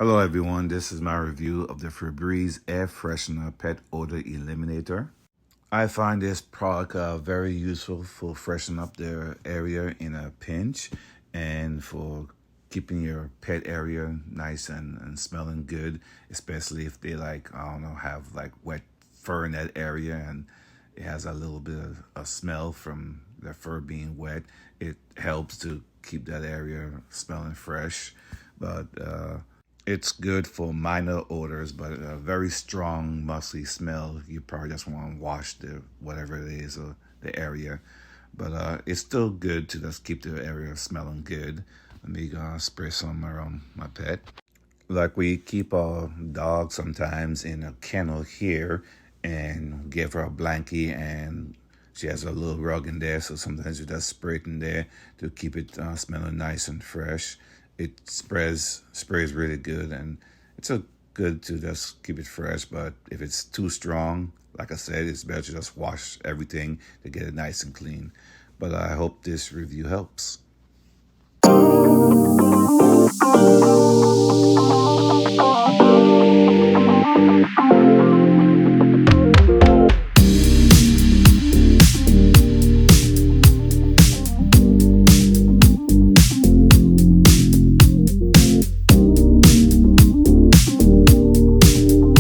Hello everyone, this is my review of the Febreze Air Freshener Pet Odor Eliminator. I find this product very useful for freshening up their area in a pinch and for keeping your pet area nice and smelling good, especially if they have wet fur in that area and it has a little bit of a smell from their fur being wet. It helps to keep that area smelling fresh, but it's good for minor odors, but a very strong, musty smell. You probably just want to wash the whatever it is or the area. But it's still good to just keep the area smelling good. Let me spray some around my pet. Like we keep our dog sometimes in a kennel here and give her a blankie and she has a little rug in there, so sometimes we just spray it in there to keep it smelling nice and fresh. It sprays really good, and it's a good to just keep it fresh. But if it's too strong, like I said, it's better to just wash everything to get it nice and clean. But I hope this review helps.